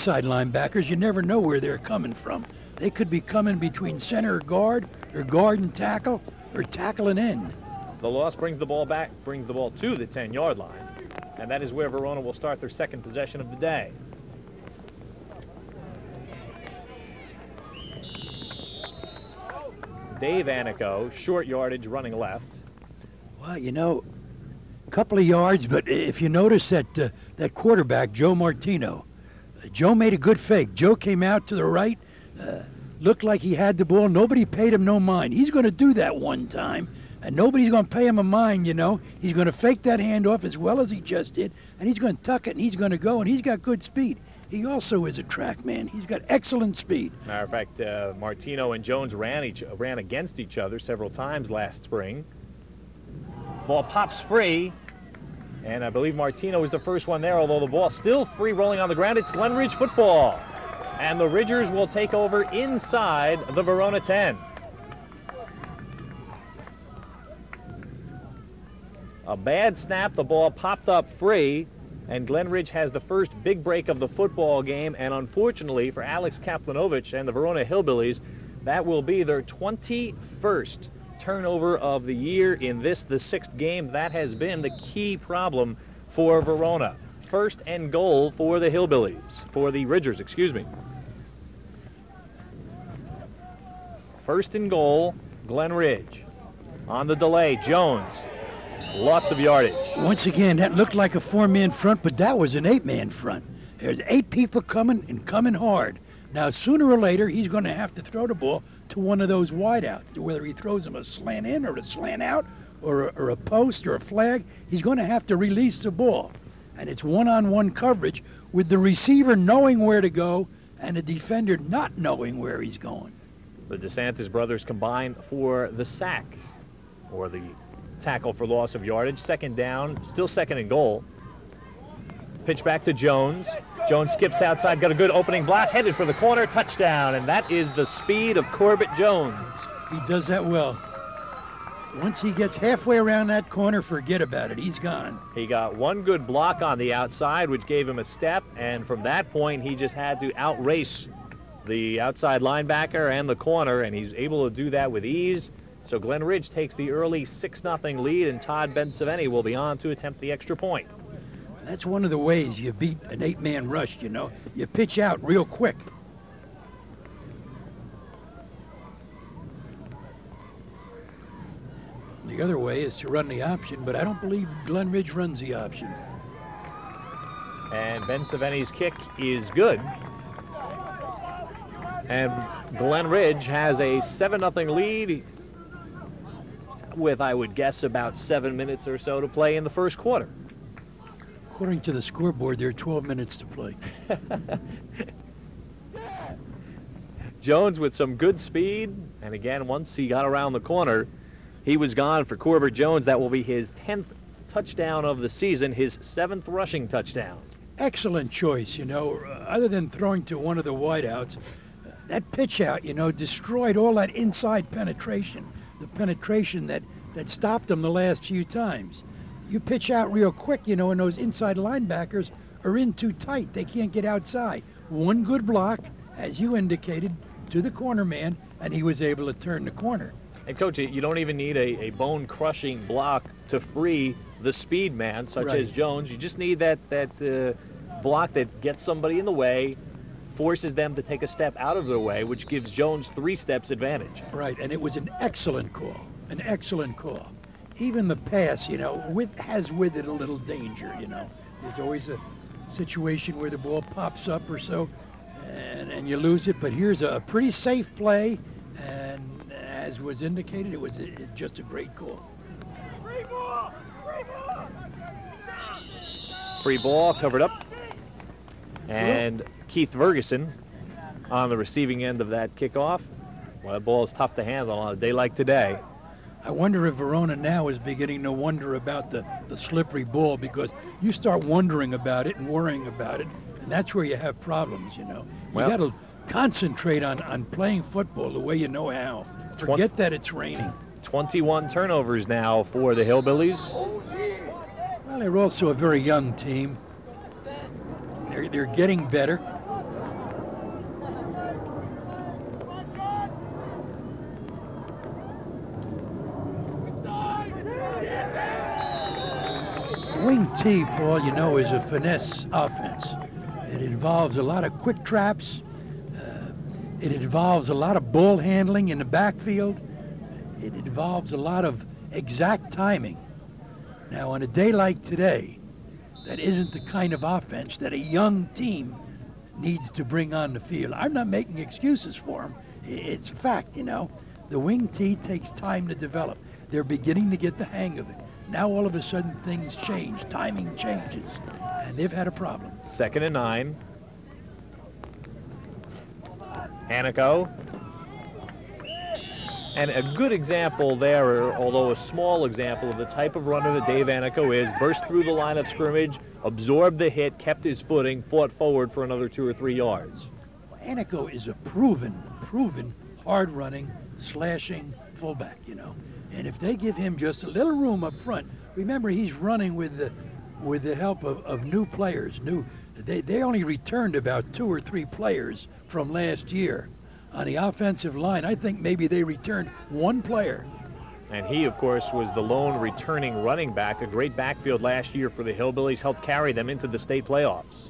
outside linebackers, you never know where they're coming from. They could be coming between center or guard and tackle, or tackle and end. The loss brings the ball back, brings the ball to the 10-yard line, and that is where Verona will start their second possession of the day. Dave Anico, short yardage, running left. Well, you know, a couple of yards, but if you notice that quarterback, Joe Martino, Joe made a good fake. Joe came out to the right, looked like he had the ball. Nobody paid him no mind. He's going to do that one time, and nobody's going to pay him a mind, you know. He's going to fake that handoff as well as he just did, and he's going to tuck it, and he's going to go, and he's got good speed. He also is a track man. He's got excellent speed. Matter of fact, Martino and Jones ran against each other several times last spring. Ball pops free, and I believe Martino is the first one there, although the ball still free rolling on the ground. It's Glen Ridge football, and the Ridgers will take over inside the Verona 10. A bad snap, the ball popped up free, and Glen Ridge has the first big break of the football game, and unfortunately for Alex Kaplanovich and the Verona Hillbillies, that will be their 21st turnover of the year in the 6th game. That has been the key problem for Verona. First and goal for the Ridgers, excuse me. First and goal, Glen Ridge. On the delay, Jones. Loss of yardage. Once again, that looked like a 4-man front, but that was an 8-man front. There's 8 people coming and coming hard. Now, sooner or later, he's going to have to throw the ball to one of those wideouts. Whether he throws him a slant in or a slant out or a post or a flag, he's going to have to release the ball. And it's one-on-one coverage with the receiver knowing where to go and the defender not knowing where he's going. The DeSantis brothers combine for the sack, or the tackle for loss of yardage. Second down, still second and goal. Pitch back to Jones. Jones skips outside, got a good opening block, headed for the corner, touchdown, and that is the speed of Corbett Jones. He does that well. Once he gets halfway around that corner, forget about it. He's gone. He got one good block on the outside, which gave him a step, and from that point, he just had to outrace the outside linebacker and the corner, and he's able to do that with ease. So Glen Ridge takes the early 6-0 lead, and Todd Bensaveni will be on to attempt the extra point. That's one of the ways you beat an 8-man rush, you know. You pitch out real quick. The other way is to run the option, but I don't believe Glen Ridge runs the option. And Bensaveni's kick is good. And Glen Ridge has a 7-0 lead with, I would guess, about 7 minutes or so to play in the first quarter. According to the scoreboard, there are 12 minutes to play. Jones with some good speed, and again, once he got around the corner, he was gone for Corbett Jones. That will be his 10th touchdown of the season, his 7th rushing touchdown. Excellent choice, you know. Other than throwing to one of the wideouts, that pitch out, you know, destroyed all that inside penetration, the penetration that stopped them the last few times. You pitch out real quick, you know, and those inside linebackers are in too tight. They can't get outside. One good block, as you indicated, to the corner man, and he was able to turn the corner. And, Coach, you don't even need a bone-crushing block to free the speed man, such as Jones. You just need that block that gets somebody in the way, forces them to take a step out of their way, which gives Jones 3 steps advantage. Right, and it was an excellent call, an excellent call. Even the pass, you know, has with it a little danger, you know. There's always a situation where the ball pops up or so, and you lose it. But here's a pretty safe play, and as was indicated, it was just a great call. Free ball! Free ball! Free ball covered up. And Keith Ferguson on the receiving end of that kickoff. Well, that ball is tough to handle on a day like today. I wonder if Verona now is beginning to wonder about the slippery ball, because you start wondering about it and worrying about it, and that's where you have problems, you know. You got to concentrate on playing football the way you know how. Forget that it's raining. 21 turnovers now for the Hillbillies. Well, they're also a very young team. They're getting better. T, Paul, you know, is a finesse offense. It involves a lot of quick traps. It involves a lot of ball handling in the backfield. It involves a lot of exact timing. Now, on a day like today, that isn't the kind of offense that a young team needs to bring on the field. I'm not making excuses for them. It's a fact, you know. The wing T takes time to develop. They're beginning to get the hang of it. Now all of a sudden things change. Timing changes. And they've had a problem. 2nd and 9. Hanico. And a good example there, although a small example, of the type of runner that Dave Hanico is. Burst through the line of scrimmage, absorbed the hit, kept his footing, fought forward for another 2 or 3 yards. Hanico is a proven, hard-running, slashing fullback, you know. And if they give him just a little room up front, remember he's running with the help of new players. They only returned about 2 or 3 players from last year. On the offensive line, I think maybe they returned 1 player. And he, of course, was the lone returning running back. A great backfield last year for the Hillbillies, helped carry them into the state playoffs.